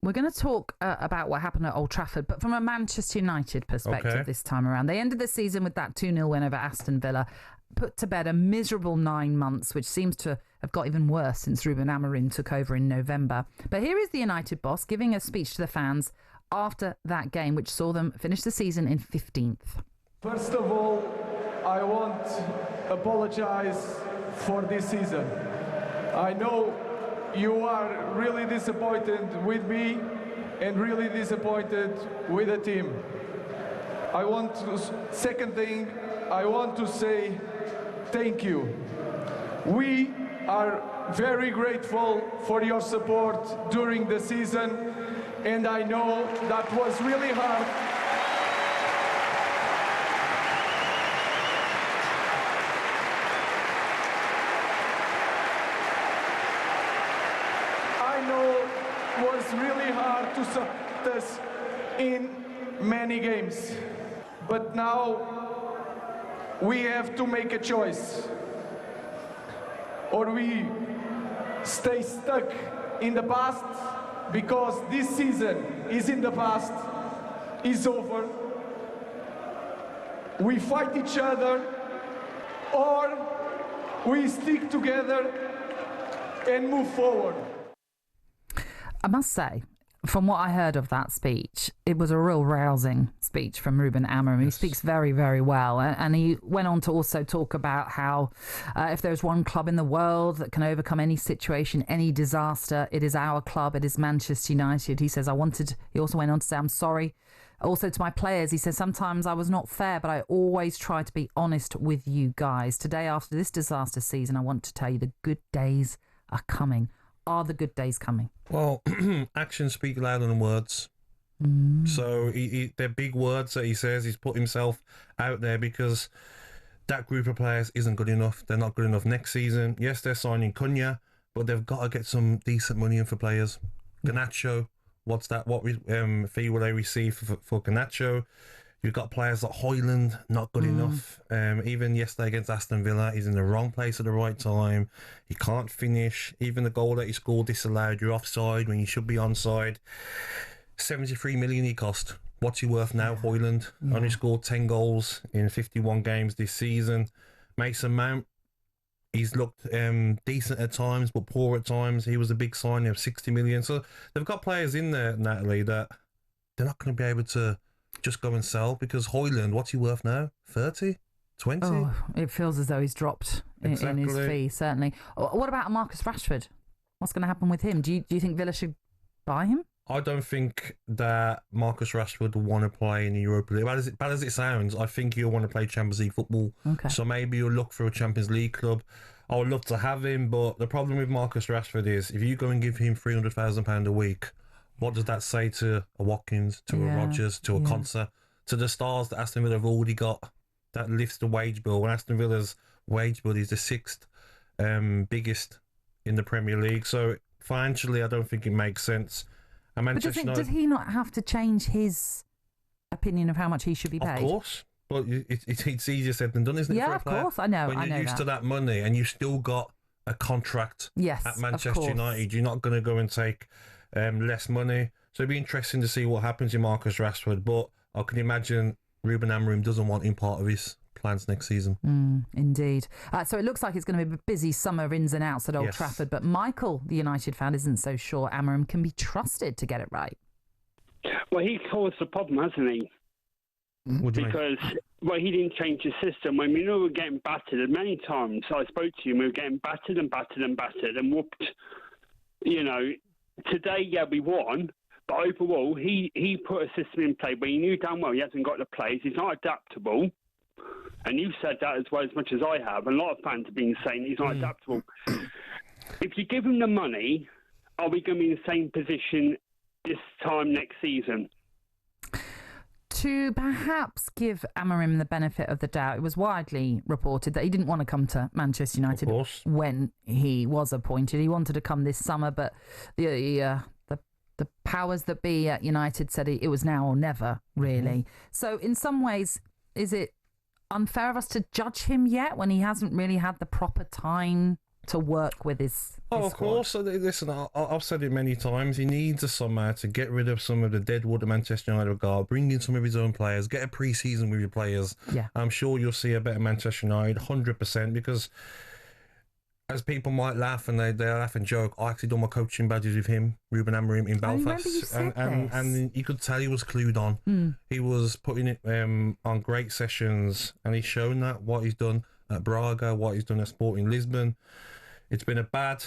We're going to talk about what happened at Old Trafford, but from a Manchester United perspective this time around. They ended the season with that 2-0 win over Aston Villa, put to bed a miserable 9 months, which seems to have got even worse since Ruben Amorim took over in November. But here is the United boss giving a speech to the fans after that game, which saw them finish the season in 15th. First of all, I want to apologise for this season. I know you are really disappointed with me and really disappointed with the team. Second thing, I want to say thank you. We are very grateful for your support during the season, and I know that was really hard. Was really hard to support us in many games. But now we have to make a choice. Or we stay stuck in the past because this season is in the past, is over. We fight each other, or we stick together and move forward. I must say, from what I heard of that speech, it was a real rousing speech from Ruben Amorim. He speaks very, very well. And he went on to also talk about how if there's one club in the world that can overcome any situation, any disaster, it is our club. It is Manchester United. He says, he also went on to say, I'm sorry. Also to my players, he says, sometimes I was not fair, but I always try to be honest with you guys. Today, after this disaster season, I want to tell you the good days are coming. Are the good days coming? Well, actions speak louder than words. So they're big words that he says. He's put himself out there because that group of players isn't good enough. They're not good enough next season. Yes, they're signing Cunha, but they've got to get some decent money in for players. Garnacho, what's that? What fee will they receive for Garnacho? You've got players like Højlund, not good enough. Even yesterday against Aston Villa, he's in the wrong place at the right time. He can't finish. Even the goal that he scored disallowed, you're offside when you should be onside. 73 million he cost. What's he worth now, Højlund? Only scored 10 goals in 51 games this season. Mason Mount, he's looked decent at times, but poor at times. He was a big signing of 60 million. So they've got players in there, Natalie, that they're not going to be able to just go and sell, because Højlund, what's he worth now? 30? 20? Oh, it feels as though he's dropped in his fee, certainly. What about Marcus Rashford? What's going to happen with him? Do you think Villa should buy him? I don't think that Marcus Rashford will want to play in the Europa League. Bad as it sounds, I think he'll want to play Champions League football. Okay. So maybe he'll look for a Champions League club. I would love to have him, but the problem with Marcus Rashford is if you go and give him £300,000 a week, what does that say to a Watkins, to a Rodgers, to a Konsa, to the stars that Aston Villa have already got? That lifts the wage bill. When Aston Villa's wage bill is the 6th biggest in the Premier League. So financially, I don't think it makes sense. But does he not have to change his opinion of how much he should be paid? Of course. But it's easier said than done, isn't it? Yeah, of course. I know. When you're used to that money and you've still got a contract at Manchester United, you're not going to go and take less money. So it'd be interesting to see what happens in Marcus Rashford, but I can imagine Ruben Amorim doesn't want him part of his plans next season. Indeed. So it looks like it's going to be a busy summer of ins and outs at Old Trafford, but Michael, the United fan, isn't so sure Amorim can be trusted to get it right. Well, he caused the problem, hasn't he? Because he didn't change the system. When we knew we were getting battered, and many times I spoke to him, we were getting battered and whooped. You know, today, we won, but overall, he put a system in play, but he knew damn well he hasn't got the players. He's not adaptable. And you've said that as well as much as I have. And a lot of fans have been saying he's not adaptable. If you give him the money, are we going to be in the same position this time next season? To perhaps give Amorim the benefit of the doubt, it was widely reported that he didn't want to come to Manchester United when he was appointed. He wanted to come this summer, but the powers that be at United said it was now or never, really. So in some ways, is it unfair of us to judge him yet when he hasn't really had the proper time to work with his of course. So, listen, I've said it many times. He needs a summer to get rid of some of the deadwood of Manchester United regard, bring in some of his own players, get a pre-season with your players. Yeah. I'm sure you'll see a better Manchester United, 100%, because as people might laugh and they laugh and joke, I actually done my coaching badges with him, Ruben Amorim, in Belfast. And you could tell he was clued on. He was putting it on great sessions, and he's shown that, what he's done at Braga, what he's done at Sporting Lisbon. It's been a bad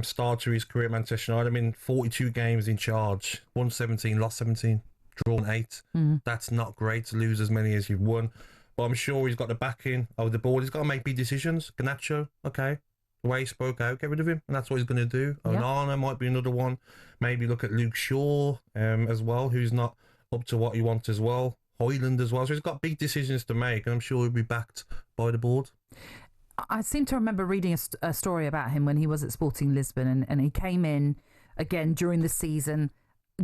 start to his career at Manchester United. I mean, 42 games in charge, won 17, lost 17, drawn 8. That's not great to lose as many as you've won. But I'm sure he's got the backing of the board. He's got to make big decisions. Garnacho, okay. The way he spoke out, get rid of him. And that's what he's going to do. Yeah. Onana might be another one. Maybe look at Luke Shaw as well, who's not up to what he wants as well. Højlund as well. So he's got big decisions to make, and I'm sure he'll be backed by the board. I seem to remember reading a story about him when he was at Sporting Lisbon, and he came in again during the season,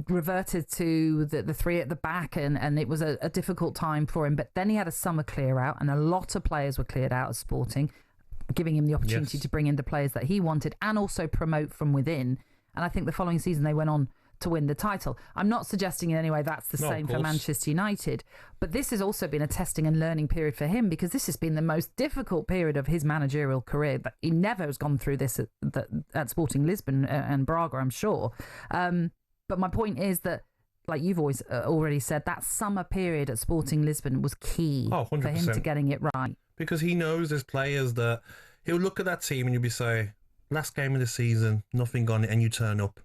reverted to the three at the back, and it was a difficult time for him. But then he had a summer clear out, and a lot of players were cleared out of Sporting, giving him the opportunity to bring in the players that he wanted and also promote from within. And I think the following season they went on to win the title. I'm not suggesting in any way that's the same for Manchester United, but this has also been a testing and learning period for him, because this has been the most difficult period of his managerial career. But he never has gone through this at Sporting Lisbon and Braga, I'm sure. But my point is that, like you've always already said, that summer period at Sporting Lisbon was key for him to getting it right. Because he knows there's players that he'll look at that team and you'll be saying, last game of the season, nothing on it, and you turn up.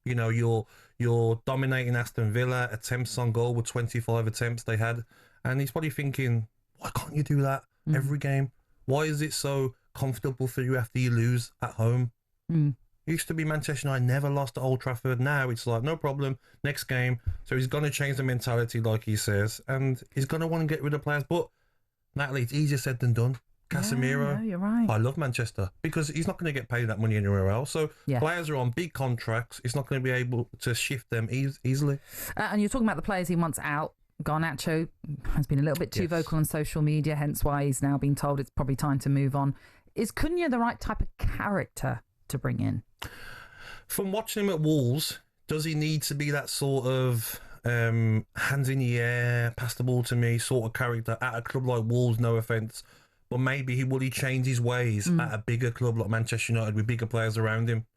You know, you're dominating Aston Villa, attempts on goal with 25 attempts they had. And he's probably thinking, why can't you do that every game? Why is it so comfortable for you after you lose at home? It used to be Manchester United never lost at Old Trafford. Now it's like, no problem, next game. So he's going to change the mentality, like he says, and he's going to want to get rid of players. But, Natalie, it's easier said than done. Casemiro, no, you're right. I love Manchester, because he's not going to get paid that money anywhere else. So players are on big contracts. He's not going to be able to shift them easily. And you're talking about the players he wants out. Garnacho has been a little bit too vocal on social media, hence why he's now been told it's probably time to move on. Is Cunha the right type of character to bring in? From watching him at Wolves, does he need to be that sort of hands in the air, pass the ball to me sort of character at a club like Wolves? No offence. But maybe will he change his ways at a bigger club like Manchester United with bigger players around him?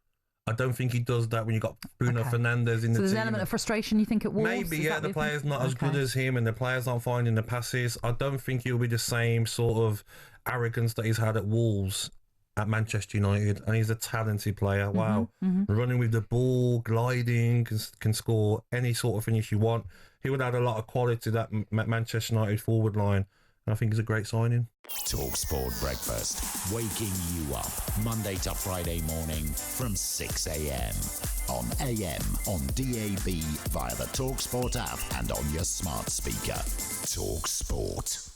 I don't think he does that when you've got Bruno Fernandes in the team. So there's an element of frustration, you think, at Wolves? Maybe, the player's not as good as him and the players aren't finding the passes. I don't think he'll be the same sort of arrogance that he's had at Wolves at Manchester United. And he's a talented player. Wow. Running with the ball, gliding, can score any sort of finish you want. He would add a lot of quality to that Manchester United forward line. I think it's a great signing. talkSPORT Breakfast, waking you up Monday to Friday morning from 6 a.m. on AM, on DAB, via the talkSPORT app and on your smart speaker. talkSPORT.